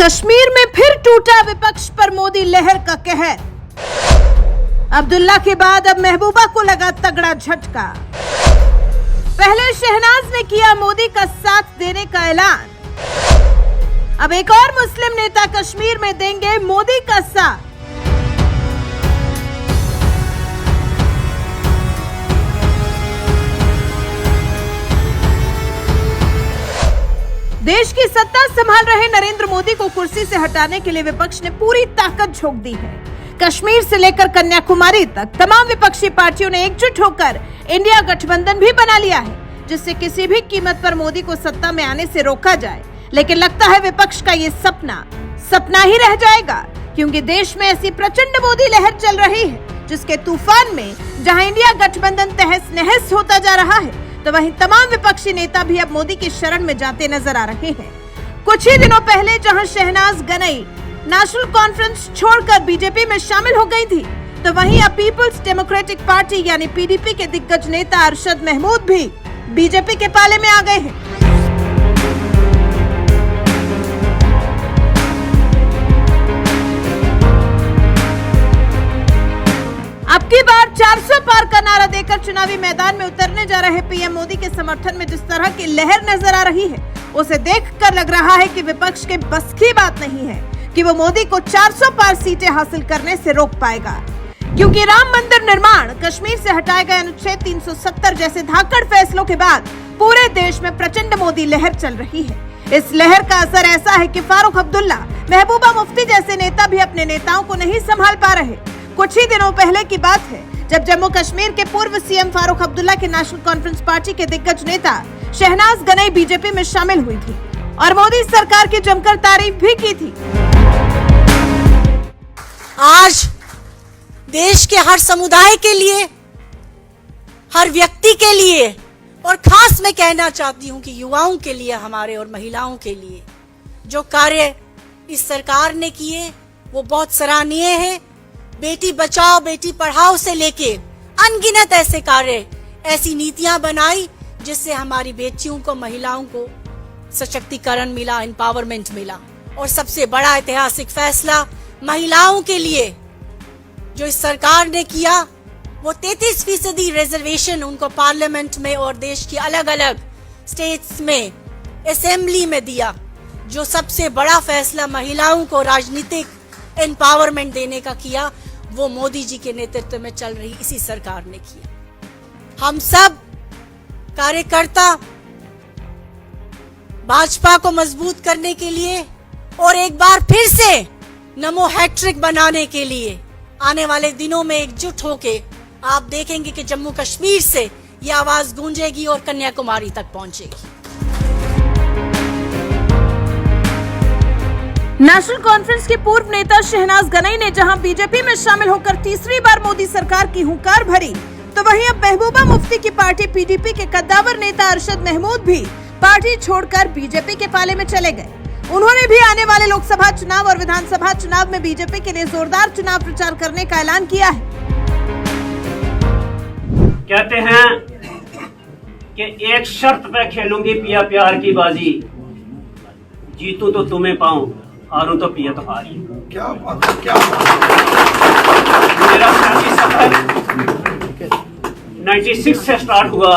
कश्मीर में फिर टूटा विपक्ष पर मोदी लहर का कहर। अब्दुल्ला के बाद अब महबूबा को लगा तगड़ा झटका। पहले शहनाज ने किया मोदी का साथ देने का ऐलान, अब एक और मुस्लिम नेता कश्मीर में देंगे मोदी का साथ। देश की सत्ता संभाल रहे नरेंद्र मोदी को कुर्सी से हटाने के लिए विपक्ष ने पूरी ताकत झोंक दी है। कश्मीर से लेकर कन्याकुमारी तक तमाम विपक्षी पार्टियों ने एकजुट होकर इंडिया गठबंधन भी बना लिया है, जिससे किसी भी कीमत पर मोदी को सत्ता में आने से रोका जाए। लेकिन लगता है विपक्ष का ये सपना ही रह जाएगा, क्योंकि देश में ऐसी प्रचंड मोदी लहर चल रही है जिसके तूफान में जहां इंडिया गठबंधन तहस नहस होता जा रहा है, तो वहीं तमाम विपक्षी नेता भी अब मोदी की शरण में जाते नजर आ रहे हैं। कुछ ही दिनों पहले जहां शहनाज गनई नेशनल कॉन्फ्रेंस छोड़कर बीजेपी में शामिल हो गई थी, तो वहीं अब पीपल्स डेमोक्रेटिक पार्टी यानी पीडीपी के दिग्गज नेता अरशद महमूद भी बीजेपी के पाले में आ गए हैं। अब की बार 400 पार का नारा देकर चुनावी मैदान में उतरने जा रहे पीएम मोदी के समर्थन में जिस तरह की लहर नजर आ रही है, उसे देखकर लग रहा है कि विपक्ष के बस की बात नहीं है कि वो मोदी को 400 पार सीटें हासिल करने से रोक पाएगा, क्योंकि राम मंदिर निर्माण, कश्मीर से हटाए गए अनुच्छेद 370 जैसे धाकड़ फैसलों के बाद पूरे देश में प्रचंड मोदी लहर चल रही है। इस लहर का असर ऐसा है कि फारूक अब्दुल्ला, महबूबा मुफ्ती जैसे नेता भी अपने नेताओं को नहीं संभाल पा रहे। कुछ ही दिनों पहले की बात है जब जम्मू कश्मीर के पूर्व सीएम फारूक अब्दुल्ला के नेशनल कॉन्फ्रेंस पार्टी के दिग्गज नेता शहनाज गनई बीजेपी में शामिल हुई थी और मोदी सरकार की जमकर तारीफ भी की थी। आज देश के हर समुदाय के लिए, हर व्यक्ति के लिए और खास मैं कहना चाहती हूं कि युवाओं के लिए, हमारे और महिलाओं के लिए जो कार्य इस सरकार ने किए वो बहुत सराहनीय है। बेटी बचाओ बेटी पढ़ाओ से लेके अनगिनत ऐसे कार्य, ऐसी नीतियां बनाई जिससे हमारी बेटियों को, महिलाओं को सशक्तिकरण मिला, एम्पावरमेंट मिला। और सबसे बड़ा ऐतिहासिक फैसला महिलाओं के लिए जो इस सरकार ने किया, वो 33% रिजर्वेशन उनको पार्लियामेंट में और देश की अलग अलग स्टेट्स में असेंबली में दिया। जो सबसे बड़ा फैसला महिलाओं को राजनीतिक एम्पावरमेंट देने का किया, वो मोदी जी के नेतृत्व में चल रही इसी सरकार ने किया। हम सब कार्यकर्ता भाजपा को मजबूत करने के लिए और एक बार फिर से नमो हैट्रिक बनाने के लिए आने वाले दिनों में एकजुट होके आप देखेंगे कि जम्मू कश्मीर से ये आवाज गूंजेगी और कन्याकुमारी तक पहुंचेगी। नेशनल कॉन्फ्रेंस के पूर्व नेता शहनाज गनई ने जहां बीजेपी में शामिल होकर तीसरी बार मोदी सरकार की हुंकार भरी, तो वहीं अब महबूबा मुफ्ती की पार्टी पीडीपी के कद्दावर नेता अरशद महमूद भी पार्टी छोड़कर बीजेपी के पाले में चले गए। उन्होंने भी आने वाले लोकसभा चुनाव और विधानसभा चुनाव में बीजेपी के लिए जोरदार चुनाव प्रचार करने का ऐलान किया है। कहते हैं कि एक शर्त पे खेलूंगी पिया प्यार की बाजी, जीतू तो तुम्हें पाऊं, हारूं तो पिया तो हारी। क्या बात है, क्या बात है। मेरा सियासी सफर 96 से स्टार्ट हुआ,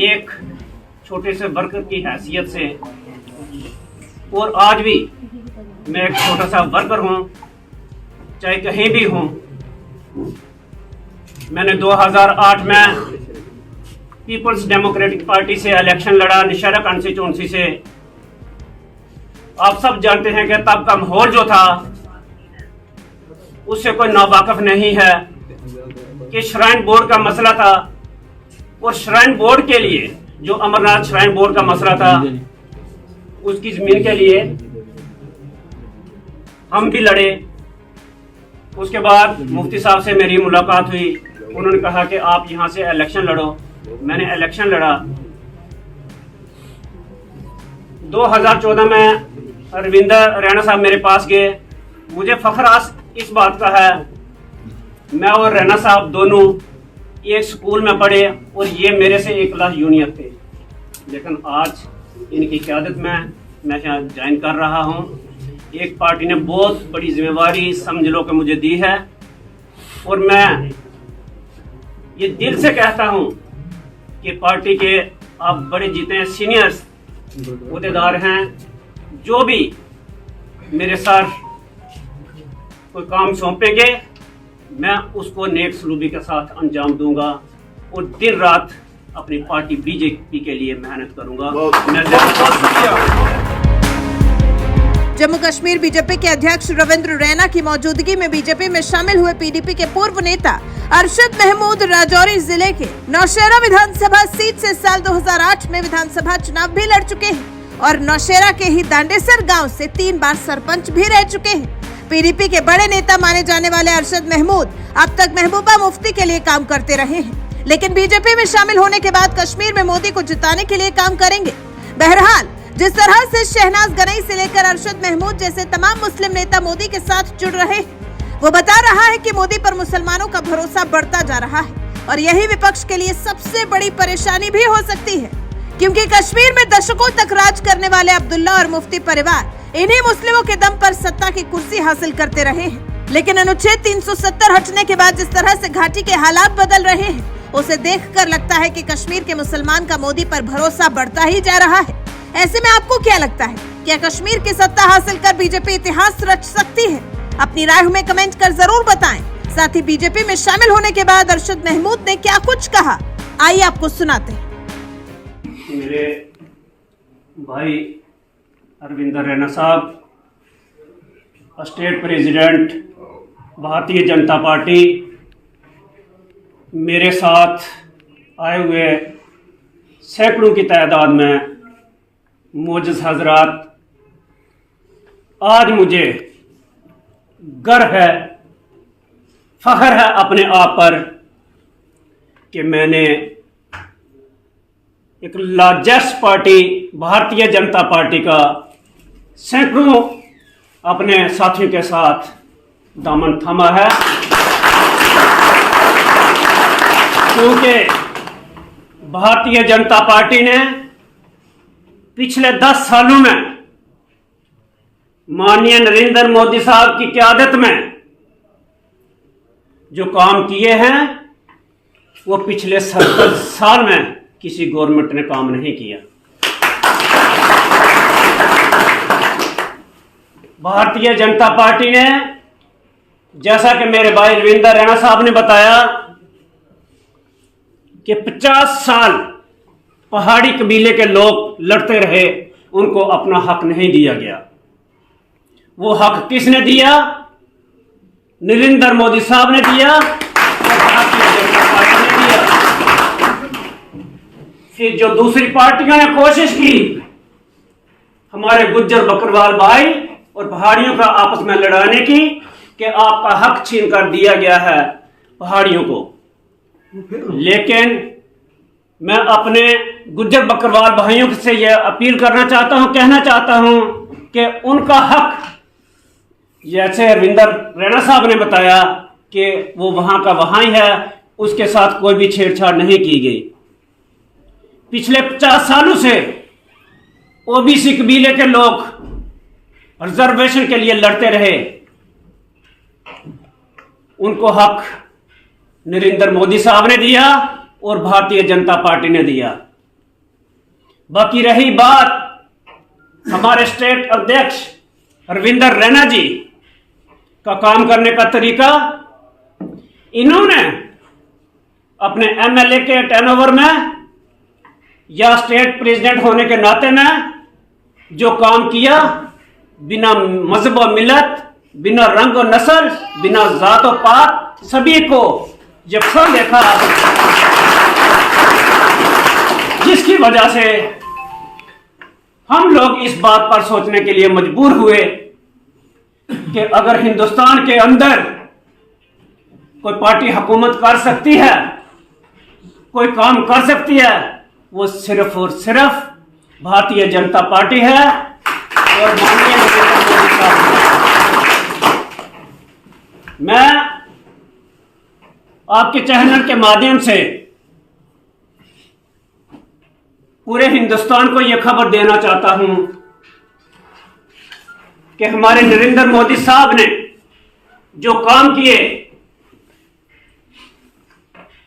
एक छोटे से वर्कर की हैसियत से, और आज भी मैं एक छोटा सा वर्कर हूं, चाहे कहीं भी हूं। मैंने 2008 में पीपल्स डेमोक्रेटिक पार्टी से इलेक्शन लड़ा, नौशहरा कॉन्स्टिट्यूएंसी से। आप सब जानते हैं कि तब का माहौल जो था उससे कोई नावाकिफ नहीं है कि श्राइन बोर्ड का मसला था, और श्राइन बोर्ड के लिए जो अमरनाथ श्राइन बोर्ड का मसला था, उसकी जमीन के लिए हम भी लड़े। उसके बाद मुफ्ती साहब से मेरी मुलाकात हुई, उन्होंने कहा कि आप यहां से इलेक्शन लड़ो। मैंने इलेक्शन लड़ा। 2014 में रविंदर रैना साहब मेरे पास गए। मुझे फख्र आज इस बात का है, मैं और रैना साहब दोनों एक स्कूल में पढ़े और ये मेरे से एक क्लास जूनियर थे, लेकिन आज इनकी क़यादत में मैं यहाँ ज्वाइन कर रहा हूँ। एक पार्टी ने बहुत बड़ी जिम्मेवारी समझ लो कि मुझे दी है, और मैं ये दिल से कहता हूँ कि पार्टी के आप बड़े जितने सीनियर्स अहदेदार हैं, जो भी मेरे साथ कोई काम सौंपेंगे, मैं उसको नेक सलूबी के साथ अंजाम दूंगा और दिन रात अपनी पार्टी बीजेपी के लिए मेहनत करूंगा। जम्मू कश्मीर बीजेपी के अध्यक्ष रविंद्र रैना की मौजूदगी में बीजेपी में शामिल हुए पीडीपी के पूर्व नेता अरशद महमूद राजौरी जिले के नौशेरा विधानसभा सीट से साल 2008 में विधानसभा चुनाव भी लड़ चुके हैं और नौशेरा के ही दांडेसर गांव से 3 बार सरपंच भी रह चुके हैं। पीडीपी के बड़े नेता माने जाने वाले अरशद महमूद अब तक महबूबा मुफ्ती के लिए काम करते रहे हैं, लेकिन बीजेपी में शामिल होने के बाद कश्मीर में मोदी को जिताने के लिए काम करेंगे। बहरहाल, जिस तरह से शहनाज गनई से लेकर अरशद महमूद जैसे तमाम मुस्लिम नेता मोदी के साथ जुड़ रहे हैं, वो बता रहा है कि मोदी पर मुसलमानों का भरोसा बढ़ता जा रहा है और यही विपक्ष के लिए सबसे बड़ी परेशानी भी हो सकती है, क्योंकि कश्मीर में दशकों तक राज करने वाले अब्दुल्ला और मुफ्ती परिवार इन्हीं मुस्लिमों के दम पर सत्ता की कुर्सी हासिल करते रहे हैं। लेकिन अनुच्छेद 370 हटने के बाद जिस तरह से घाटी के हालात बदल रहे हैं, उसे देखकर लगता है कि कश्मीर के मुसलमान का मोदी पर भरोसा बढ़ता ही जा रहा है। ऐसे में आपको क्या लगता है, क्या कश्मीर की सत्ता हासिल कर बीजेपी इतिहास रच सकती है? अपनी राय हमें कमेंट कर जरूर बताएं। साथ ही बीजेपी में शामिल होने के बाद अरशद महमूद ने क्या कुछ कहा, आइए आपको सुनाते हैं। मेरे भाई अरविंदर रैना साहब, state president Bharatiya Janata party, मेरे साथ आए हुए सैकड़ों की तादाद में मोजज़ हजरात, आज मुझे गर्व है, फख्र है अपने आप पर कि मैंने एक largest party Bharatiya Janata party का सैकड़ों अपने साथियों के साथ दामन थामा है, क्योंकि भारतीय जनता पार्टी ने पिछले 10 सालों में माननीय नरेंद्र मोदी साहब की क़यादत में जो काम किए हैं, वो पिछले 70 साल में किसी गवर्नमेंट ने काम नहीं किया। भारतीय जनता पार्टी ने, जैसा कि मेरे भाई रविंदर रैना साहब ने बताया, कि 50 साल पहाड़ी कबीले के लोग लड़ते रहे, उनको अपना हक नहीं दिया गया। वो हक किसने दिया? नरेंद्र मोदी साहब ने दिया और भारतीय जनता पार्टी ने दिया। फिर जो दूसरी पार्टियों ने कोशिश की हमारे गुज्जर बकरवाल भाई और पहाड़ियों का आपस में लड़ाने की, कि आपका हक छीन कर दिया गया है पहाड़ियों को, लेकिन मैं अपने गुज्जर बकरवाल भाइयों से यह अपील करना चाहता हूं, कहना चाहता हूं कि उनका हक, जैसे रविंदर रैना साहब ने बताया कि वो वहां का वहां ही है, उसके साथ कोई भी छेड़छाड़ नहीं की गई। पिछले 50 सालों से ओबीसी कबीले के लोग रिजर्वेशन के लिए लड़ते रहे, उनको हक नरेंद्र मोदी साहब ने दिया और भारतीय जनता पार्टी ने दिया। बाकी रही बात हमारे स्टेट अध्यक्ष रविंदर रैना जी का काम करने का तरीका, इन्होंने अपने एमएलए के टर्नओवर में या स्टेट प्रेसिडेंट होने के नाते में जो काम किया, बिना मजहब और मिलत, बिना रंग और नस्ल, बिना जात और पात, सभी को यकसा देखा, जिसकी वजह से हम लोग इस बात पर सोचने के लिए मजबूर हुए कि अगर हिंदुस्तान के अंदर कोई पार्टी हुकूमत कर सकती है, कोई काम कर सकती है, वो सिर्फ और सिर्फ भारतीय जनता पार्टी है और माननीय नरेंद्र मोदी साहब। मैं आपके चैनल के माध्यम से पूरे हिंदुस्तान को यह खबर देना चाहता हूं कि हमारे नरेंद्र मोदी साहब ने जो काम किए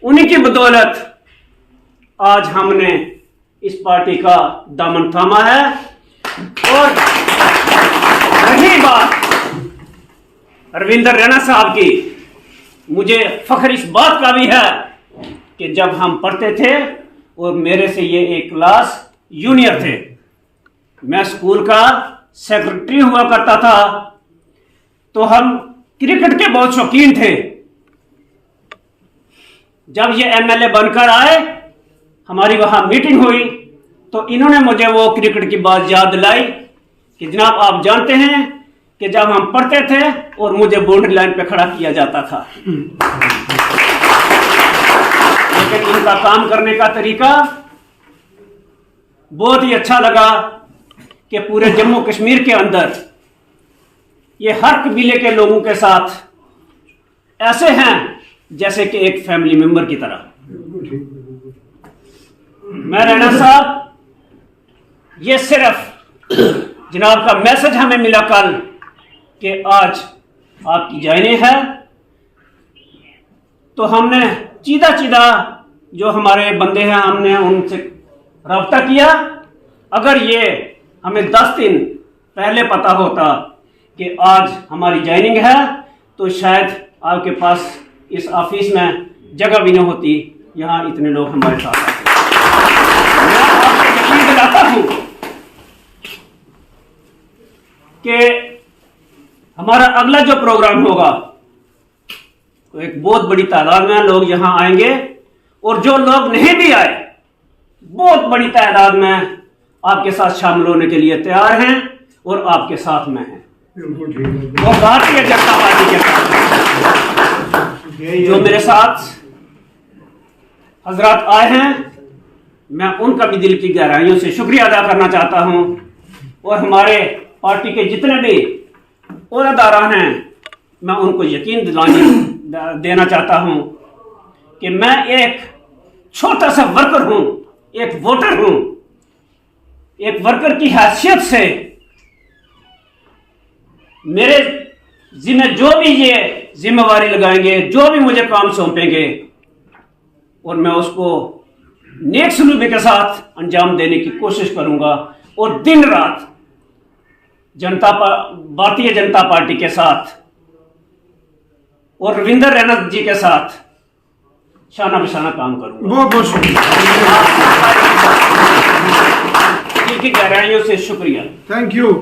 उन्हीं की बदौलत आज हमने इस पार्टी का दामन थामा है। और रही बात रविंदर रैना साहब की, मुझे फख्र इस बात का भी है कि जब हम पढ़ते थे और मेरे से ये एक क्लास जूनियर थे, मैं स्कूल का सेक्रेटरी हुआ करता था, तो हम क्रिकेट के बहुत शौकीन थे। जब ये एमएलए बनकर आए, हमारी वहां मीटिंग हुई, तो इन्होंने मुझे वो क्रिकेट की बात याद दिलाई कि जनाब आप जानते हैं कि जब हम पढ़ते थे और मुझे बाउंड्री लाइन पे खड़ा किया जाता था, लेकिन इनका काम करने का तरीका बहुत ही अच्छा लगा कि पूरे जम्मू कश्मीर के अंदर ये हर कबीले के लोगों के साथ ऐसे हैं जैसे कि एक फैमिली मेंबर की तरह। मैं रैना साहब, ये सिर्फ जनाब का मैसेज हमें मिला कल कि आज आपकी ज्वाइनिंग है, तो हमने सीधा जो हमारे बंदे हैं हमने उनसे रब्ता किया। अगर ये हमें 10 दिन पहले पता होता कि आज हमारी ज्वाइनिंग है, तो शायद आपके पास इस ऑफिस में जगह भी नहीं होती, यहाँ इतने लोग हमारे साथ आते। मैं आपको यकीन दिलाता हूं कि हमारा अगला जो प्रोग्राम होगा, तो एक बहुत बड़ी तादाद में लोग यहां आएंगे, और जो लोग नहीं भी आए, बहुत बड़ी तादाद में आपके साथ शामिल होने के लिए तैयार हैं और आपके साथ में हैं। वो भारतीय जनता पार्टी के साथ जो मेरे साथ हजरात आए हैं, मैं उनका भी दिल की गहराइयों से शुक्रिया अदा करना चाहता हूं। और हमारे पार्टी के जितने भी ओहदेदार हैं, मैं उनको यकीन देना चाहता हूं कि मैं एक छोटा सा वर्कर हूं, एक वोटर हूं। एक वर्कर की हैसियत से मेरे जिम्मे जो भी ये जिम्मेवारी लगाएंगे, जो भी मुझे काम सौंपेंगे, और मैं उसको नेक सलूकी के साथ अंजाम देने की कोशिश करूंगा। और दिन रात भारतीय जनता पार्टी के साथ और रविंदर रैना जी के साथ शाना बिशाना काम करूंगा। बहुत बहुत शुक्रिया, दिल की गहराइयों से शुक्रिया। Thank you.